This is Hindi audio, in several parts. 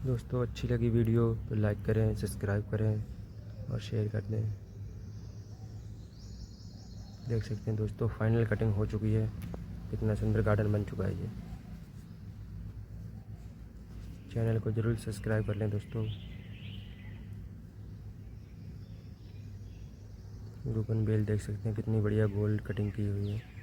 दोस्तों अच्छी लगी वीडियो तो लाइक करें, सब्सक्राइब करें और शेयर कर दें। देख सकते हैं दोस्तों फाइनल कटिंग हो चुकी है। कितना सुंदर गार्डन बन चुका है ये। चैनल को ज़रूर सब्सक्राइब कर लें दोस्तों। रूपन बेल देख सकते हैं कितनी बढ़िया गोल्ड कटिंग की हुई है।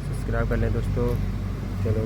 सब्सक्राइब कर लें दोस्तों। चलो।